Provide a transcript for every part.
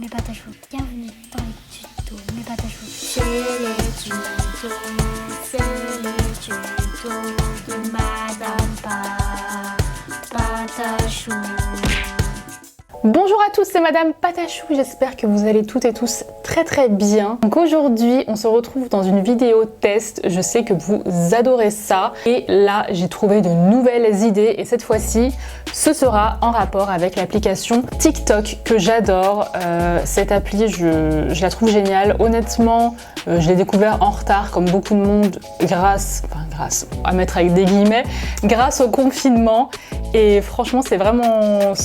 mes patachous. Bienvenue dans les tutos, mes patachous. C'est les tutos, c'est les tutos de Madame Patachou. Bonjour à tous, c'est Madame Patachou, j'espère que vous allez toutes et tous très bien. Donc aujourd'hui, on se retrouve dans une vidéo test, je sais que vous adorez ça. Et là, j'ai trouvé de nouvelles idées et cette fois-ci, ce sera en rapport avec l'application TikTok que j'adore. Cette appli, je la trouve géniale. Honnêtement, je l'ai découvert en retard comme beaucoup de monde grâce, à mettre avec des guillemets, grâce au confinement. Et franchement, c'est vraiment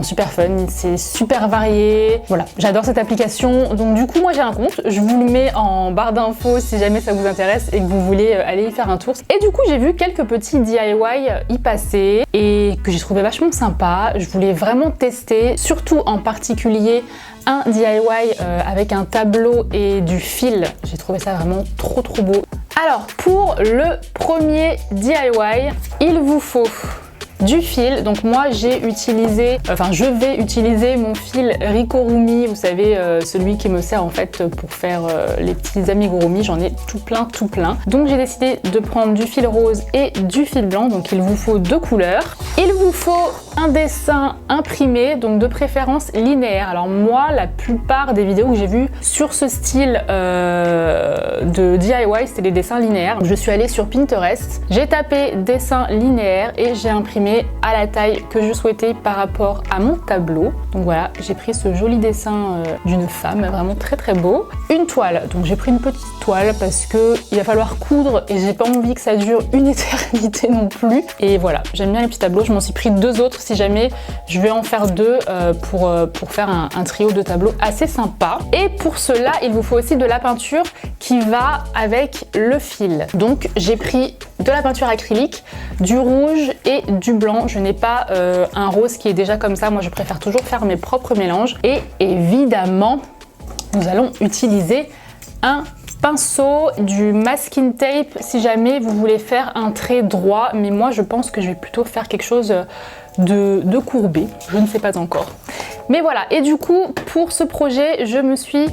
super fun, c'est super varié. Voilà, j'adore cette application. Donc du coup, moi j'ai un compte, je vous le mets en barre d'infos si jamais ça vous intéresse et que vous voulez aller y faire un tour. Et du coup, j'ai vu quelques petits DIY y passer et que j'ai trouvé vachement sympa. Je voulais vraiment tester, surtout en particulier un DIY avec un tableau et du fil. J'ai trouvé ça vraiment trop beau. Alors, pour le premier DIY, il vous faut du fil. Donc moi je vais utiliser mon fil Ricorumi, vous savez, celui qui me sert en fait pour faire les petits amigurumi. J'en ai tout plein. Donc j'ai décidé de prendre du fil rose et du fil blanc, donc il vous faut deux couleurs. Il vous faut un dessin imprimé, donc de préférence linéaire. Alors moi, la plupart des vidéos que j'ai vues sur ce style de DIY, c'était des dessins linéaires. Je suis allée sur Pinterest, j'ai tapé dessin linéaire et j'ai imprimé à la taille que je souhaitais par rapport à mon tableau. Donc voilà, j'ai pris ce joli dessin d'une femme, vraiment très beau. Une toile, donc j'ai pris une petite toile parce que il va falloir coudre et j'ai pas envie que ça dure une éternité non plus. Et voilà, j'aime bien les petits tableaux, je m'en suis pris deux autres si jamais je vais en faire deux pour faire un trio de tableaux assez sympa. Et pour cela, il vous faut aussi de la peinture qui va avec le fil. Donc j'ai pris de la peinture acrylique, du rouge et du blanc. Je n'ai pas un rose qui est déjà comme ça, moi je préfère toujours faire mes propres mélanges. Et évidemment, nous allons utiliser un pinceau, du masking tape si jamais vous voulez faire un trait droit, mais moi je pense que je vais plutôt faire quelque chose de courbé, je ne sais pas encore. Mais voilà, et du coup pour ce projet je me suis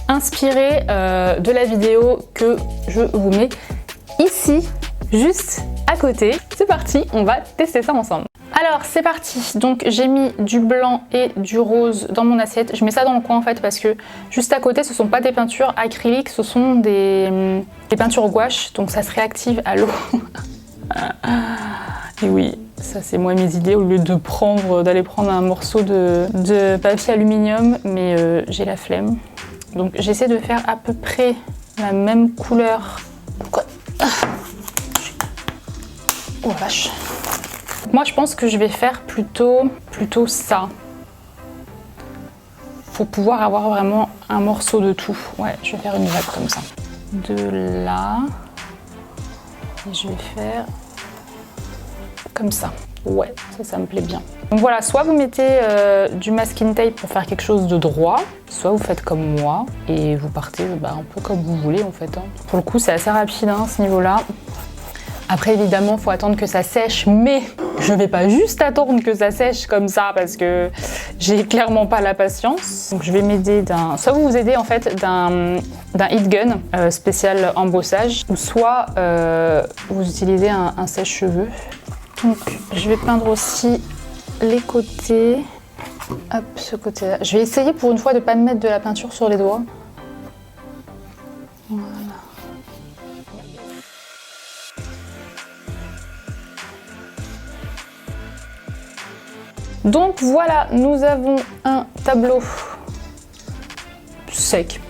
inspirée de la vidéo que je vous mets ici, juste à côté. C'est parti, on va tester ça ensemble. Alors c'est parti, donc j'ai mis du blanc et du rose dans mon assiette. Je mets ça dans le coin en fait parce que juste à côté ce sont pas des peintures acryliques, ce sont des peintures gouache, donc ça se réactive à l'eau. Et oui, ça c'est moi mes idées, au lieu d'aller prendre un morceau de papier aluminium, mais j'ai la flemme. Donc j'essaie de faire à peu près la même couleur. Pourquoi ? Oh la vache. Moi je pense que je vais faire plutôt ça. Faut pouvoir avoir vraiment un morceau de tout. Ouais, je vais faire une vague comme ça. De là. Et je vais faire comme ça. Ouais, ça me plaît bien. Donc voilà, soit vous mettez du masking tape pour faire quelque chose de droit, soit vous faites comme moi et vous partez un peu comme vous voulez en fait. Pour le coup, c'est assez rapide à ce niveau-là. Après évidemment, il faut attendre que ça sèche, mais je vais pas juste attendre que ça sèche comme ça parce que j'ai clairement pas la patience. Donc je vais m'aider soit vous vous aidez en fait d'un heat gun spécial embossage, ou soit vous utilisez un sèche-cheveux. Donc je vais peindre aussi les côtés. Hop, ce côté-là. Je vais essayer pour une fois de pas me mettre de la peinture sur les doigts. Voilà. Donc voilà, nous avons un tableau sec,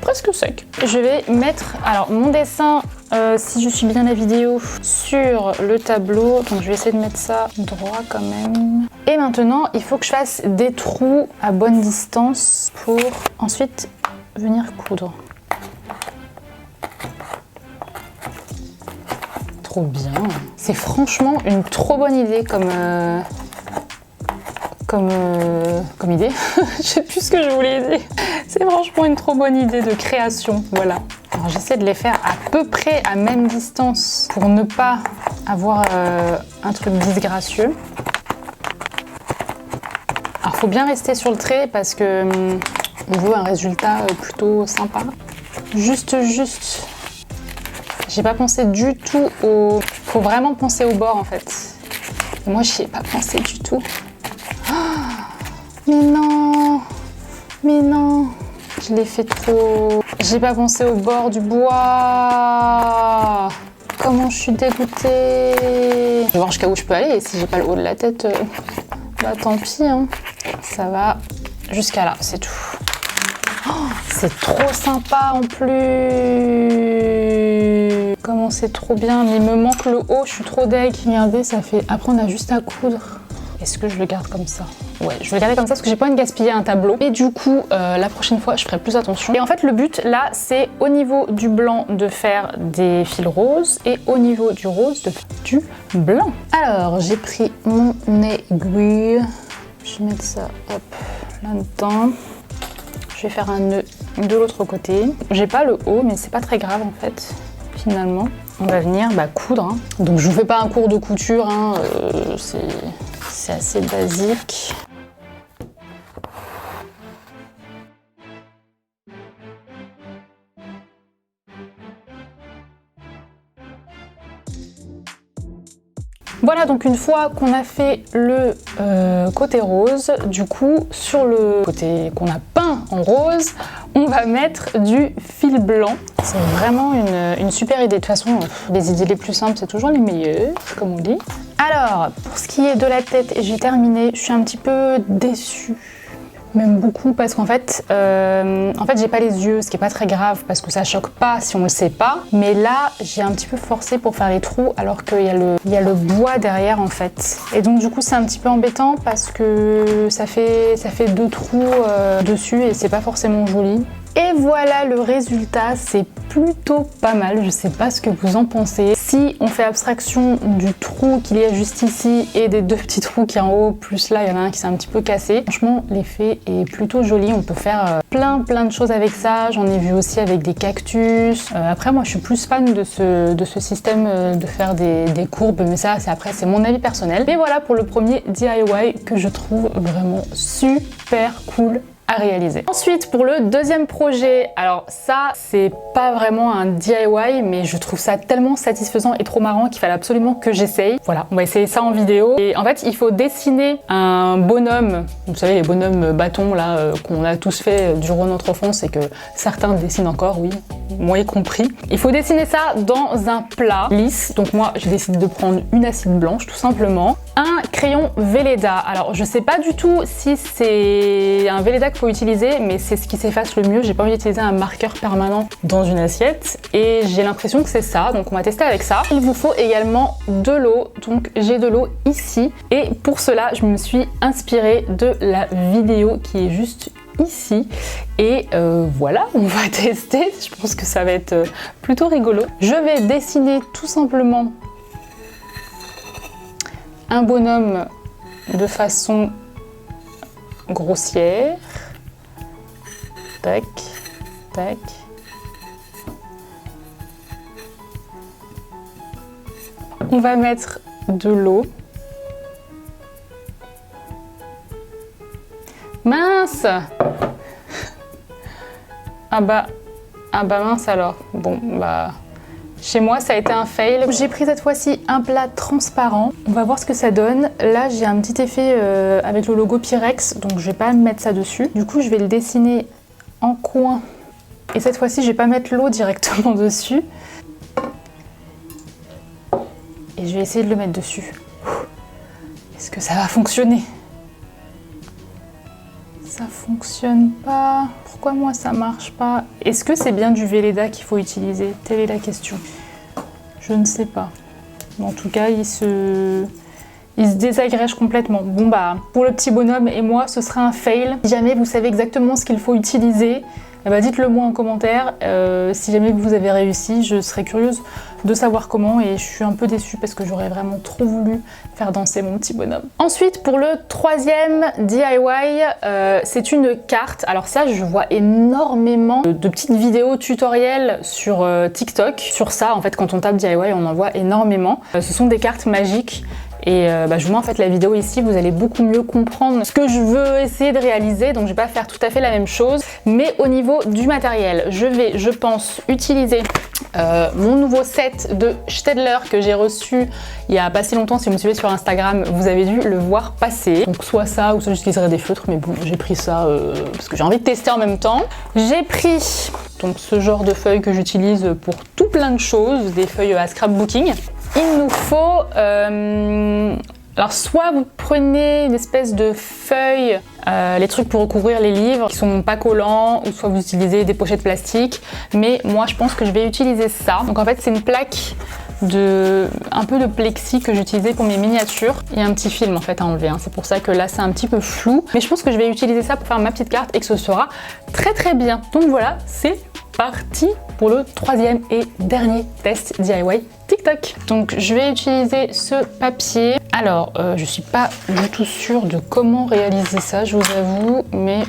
presque sec. Je vais mettre mon dessin, si je suis bien la vidéo, sur le tableau. Donc je vais essayer de mettre ça droit quand même. Et maintenant, il faut que je fasse des trous à bonne distance pour ensuite venir coudre. Trop bien. C'est franchement une trop bonne idée comme idée. Je sais plus ce que je voulais dire. C'est franchement une trop bonne idée de création. Voilà. Alors j'essaie de les faire à peu près à même distance pour ne pas avoir un truc disgracieux. Alors faut bien rester sur le trait parce que On veut un résultat plutôt sympa. Juste. J'ai pas pensé du tout au... Faut vraiment penser au bord en fait. Et moi j'y ai pas pensé du tout. Oh, mais non, je l'ai fait trop. J'ai pas pensé au bord du bois. Comment je suis dégoûtée. Je vais voir jusqu'à où je peux aller et si j'ai pas le haut de la tête, bah tant pis. Hein. Ça va jusqu'à là, c'est tout. Oh, c'est trop sympa en plus. Comment c'est trop bien, mais il me manque le haut, je suis trop deg. Regardez, ça fait... Après, on a juste à coudre. Est-ce que je le garde comme ça? Ouais, je vais le garder comme ça parce que j'ai pas envie de gaspiller un tableau. Et du coup, la prochaine fois, je ferai plus attention. Et en fait, le but, là, c'est au niveau du blanc de faire des fils roses et au niveau du rose de faire du blanc. Alors, j'ai pris mon aiguille. Je vais mettre ça, hop, là-dedans. Je vais faire un nœud de l'autre côté. J'ai pas le haut, mais c'est pas très grave en fait, finalement. On va venir coudre. Hein. Donc je vous fais pas un cours de couture, hein, c'est assez basique. Voilà, donc une fois qu'on a fait le côté rose, du coup, sur le côté qu'on a peint en rose, on va mettre du fil blanc. C'est vraiment une super idée. De toute façon, les idées les plus simples, c'est toujours les meilleures, comme on dit. Alors, pour ce qui est de la tête, j'ai terminé. Je suis un petit peu déçue. Même beaucoup parce qu'en fait, j'ai pas les yeux, ce qui est pas très grave parce que ça choque pas si on le sait pas. Mais là, j'ai un petit peu forcé pour faire les trous alors qu'il y a le bois derrière en fait. Et donc du coup, c'est un petit peu embêtant parce que ça fait 2 trous dessus et c'est pas forcément joli. Et voilà le résultat, c'est plutôt pas mal, je sais pas ce que vous en pensez. Si on fait abstraction du trou qu'il y a juste ici et des 2 petits trous qui est en haut, plus là il y en a un qui s'est un petit peu cassé. Franchement l'effet est plutôt joli, on peut faire plein de choses avec ça. J'en ai vu aussi avec des cactus. Après moi je suis plus fan de ce système de faire des courbes, mais ça c'est mon avis personnel. Et voilà pour le premier DIY que je trouve vraiment super cool à réaliser. Ensuite, pour le deuxième projet, alors ça, c'est pas vraiment un DIY, mais je trouve ça tellement satisfaisant et trop marrant qu'il fallait absolument que j'essaye. Voilà, on va essayer ça en vidéo. Et en fait, il faut dessiner un bonhomme, vous savez, les bonhommes bâtons là, qu'on a tous fait durant notre enfance et que certains dessinent encore, oui, moi y compris. Il faut dessiner ça dans un plat lisse. Donc moi, j'ai décidé de prendre une acide blanche, tout simplement. Un crayon Velleda. Alors, je sais pas du tout si c'est un Velleda qu'il faut utiliser, mais c'est ce qui s'efface le mieux. J'ai pas envie d'utiliser un marqueur permanent dans une assiette et j'ai l'impression que c'est ça, donc on va tester avec ça. Il vous faut également de l'eau, donc j'ai de l'eau ici et pour cela je me suis inspirée de la vidéo qui est juste ici et voilà, on va tester. Je pense que ça va être plutôt rigolo. Je vais dessiner tout simplement un bonhomme de façon grossière. Tac, tac. On va mettre de l'eau. Mince! Ah bah mince alors. Bon bah chez moi ça a été un fail. J'ai pris cette fois-ci un plat transparent. On va voir ce que ça donne. Là j'ai un petit effet avec le logo Pyrex, donc je vais pas mettre ça dessus. Du coup je vais le dessiner en coin. Et cette fois-ci je vais pas mettre l'eau directement dessus. Et je vais essayer de le mettre dessus. Est-ce que ça va fonctionner? Ça fonctionne pas. Pourquoi moi ça marche pas? Est-ce que c'est bien du Velleda qu'il faut utiliser? Telle est la question. Je ne sais pas. En tout cas, il se désagrège complètement. Bon bah, pour le petit bonhomme et moi, ce sera un fail. Si jamais vous savez exactement ce qu'il faut utiliser, eh ben dites-le moi en commentaire. Si jamais vous avez réussi, je serais curieuse de savoir comment et je suis un peu déçue parce que j'aurais vraiment trop voulu faire danser mon petit bonhomme. Ensuite, pour le troisième DIY, c'est une carte. Alors ça, je vois énormément de petites vidéos tutoriels sur TikTok. Sur ça, en fait, quand on tape DIY, on en voit énormément. Ce sont des cartes magiques. Et je vous mets en fait la vidéo ici, vous allez beaucoup mieux comprendre ce que je veux essayer de réaliser. Donc je vais pas faire tout à fait la même chose. Mais au niveau du matériel, je pense, utiliser mon nouveau set de Staedtler que j'ai reçu il y a pas si longtemps. Si vous me suivez sur Instagram, vous avez dû le voir passer. Donc soit ça ou soit j'utiliserai des feutres, mais bon, j'ai pris ça parce que j'ai envie de tester en même temps. J'ai pris donc ce genre de feuilles que j'utilise pour tout plein de choses, des feuilles à scrapbooking. Il nous faut alors soit vous prenez une espèce de feuille, les trucs pour recouvrir les livres qui sont pas collants, ou soit vous utilisez des pochettes plastiques, mais moi je pense que je vais utiliser ça. Donc en fait c'est une plaque un peu de plexi que j'utilisais pour mes miniatures. Il y a un petit film en fait à enlever, hein. C'est pour ça que là c'est un petit peu flou, mais je pense que je vais utiliser ça pour faire ma petite carte et que ce sera très très bien. Donc voilà, c'est parti pour le troisième et dernier test DIY TikTok. Donc je vais utiliser ce papier. Alors je suis pas du tout sûre de comment réaliser ça, je vous avoue, mais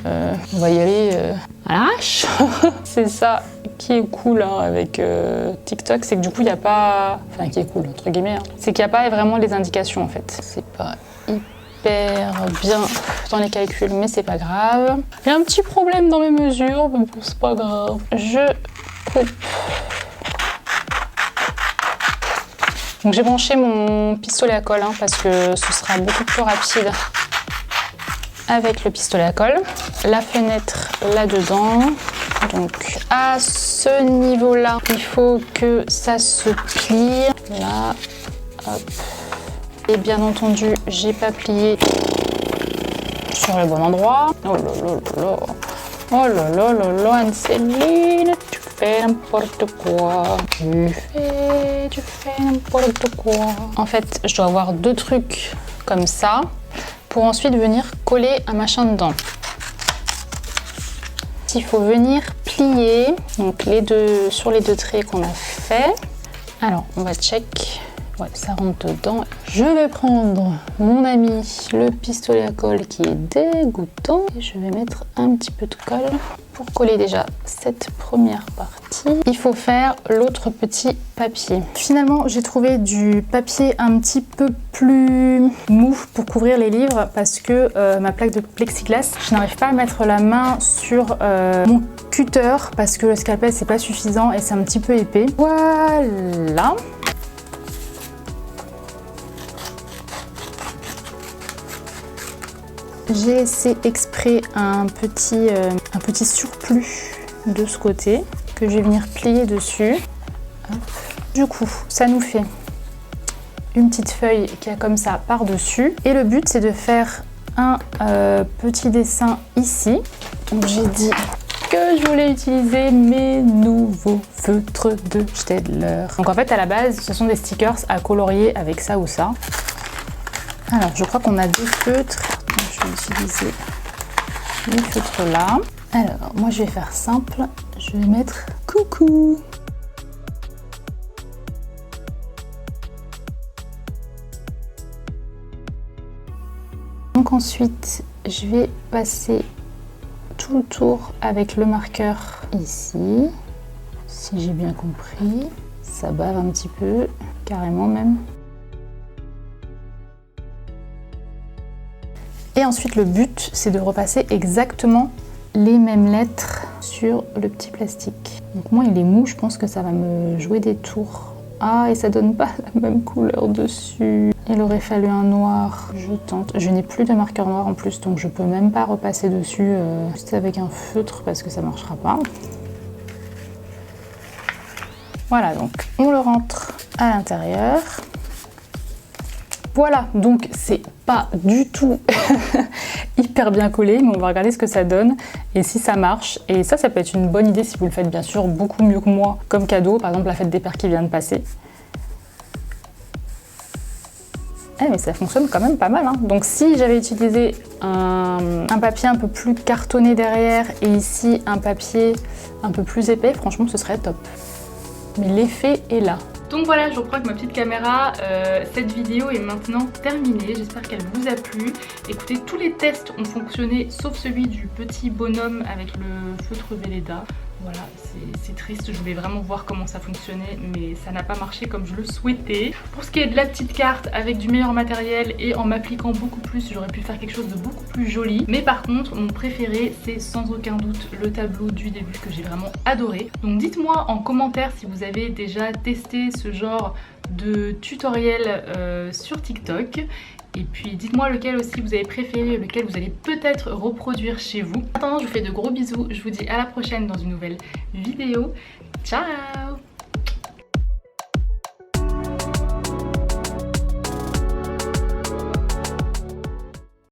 on va y aller à l'arrache. C'est ça qui est cool hein, avec TikTok, c'est que du coup il n'y a pas... Enfin qui est cool entre guillemets, hein. C'est qu'il n'y a pas vraiment les indications en fait. C'est pas hyper bien dans les calculs, mais c'est pas grave. Il y a un petit problème dans mes mesures, mais bon, c'est pas grave. Je coupe. Donc j'ai branché mon pistolet à colle hein, parce que ce sera beaucoup plus rapide avec le pistolet à colle. La fenêtre là-dedans. Donc à ce niveau-là, il faut que ça se plie. Là, hop. Et bien entendu, j'ai pas plié sur le bon endroit. Oh là là là là. Oh là là là là, Anne-Céline, tu fais n'importe quoi. Tu fais n'importe quoi. En fait, je dois avoir deux trucs comme ça pour ensuite venir coller un machin dedans. Il faut venir plier donc sur les deux traits qu'on a fait. Alors, on va check. Ouais, ça rentre dedans. Je vais prendre mon ami le pistolet à colle qui est dégoûtant et je vais mettre un petit peu de colle pour coller déjà cette première partie. Il faut faire l'autre petit papier. Finalement, j'ai trouvé du papier un petit peu plus mou pour couvrir les livres parce que ma plaque de plexiglas, je n'arrive pas à mettre la main sur mon cutter parce que le scalpel c'est pas suffisant et c'est un petit peu épais. Voilà. J'ai laissé exprès un petit surplus de ce côté que je vais venir plier dessus. Hop. Du coup, ça nous fait une petite feuille qui a comme ça par-dessus. Et le but, c'est de faire un petit dessin ici. Donc j'ai dit que je voulais utiliser mes nouveaux feutres de Staedtler. Donc en fait, à la base, ce sont des stickers à colorier avec ça ou ça. Alors, je crois qu'on a deux feutres. Je vais utiliser les feutres là. Alors, moi je vais faire simple. Je vais mettre coucou. Donc ensuite, je vais passer tout le tour avec le marqueur ici. Si j'ai bien compris, ça bave un petit peu, carrément même. Et ensuite, le but, c'est de repasser exactement les mêmes lettres sur le petit plastique. Donc moi, il est mou, je pense que ça va me jouer des tours. Ah, et ça donne pas la même couleur dessus. Il aurait fallu un noir. Je tente. Je n'ai plus de marqueur noir en plus, donc je peux même pas repasser dessus juste avec un feutre parce que ça marchera pas. Voilà, donc on le rentre à l'intérieur. Voilà, donc c'est pas du tout hyper bien collé, mais on va regarder ce que ça donne et si ça marche. Et ça peut être une bonne idée si vous le faites bien sûr beaucoup mieux que moi comme cadeau, par exemple la fête des pères qui vient de passer. Eh mais ça fonctionne quand même pas mal, hein. Donc si j'avais utilisé un papier un peu plus cartonné derrière et ici un papier un peu plus épais, franchement ce serait top. Mais l'effet est là. Donc voilà, je reprends avec ma petite caméra, cette vidéo est maintenant terminée, j'espère qu'elle vous a plu. Écoutez, tous les tests ont fonctionné sauf celui du petit bonhomme avec le feutre Velleda. Voilà, c'est triste, je voulais vraiment voir comment ça fonctionnait, mais ça n'a pas marché comme je le souhaitais. Pour ce qui est de la petite carte, avec du meilleur matériel et en m'appliquant beaucoup plus, j'aurais pu faire quelque chose de beaucoup plus joli. Mais par contre, mon préféré, c'est sans aucun doute le tableau du début que j'ai vraiment adoré. Donc dites-moi en commentaire si vous avez déjà testé ce genre de tutoriel sur TikTok. Et puis dites-moi lequel aussi vous avez préféré, lequel vous allez peut-être reproduire chez vous. En attendant, je vous fais de gros bisous, je vous dis à la prochaine dans une nouvelle vidéo. Ciao!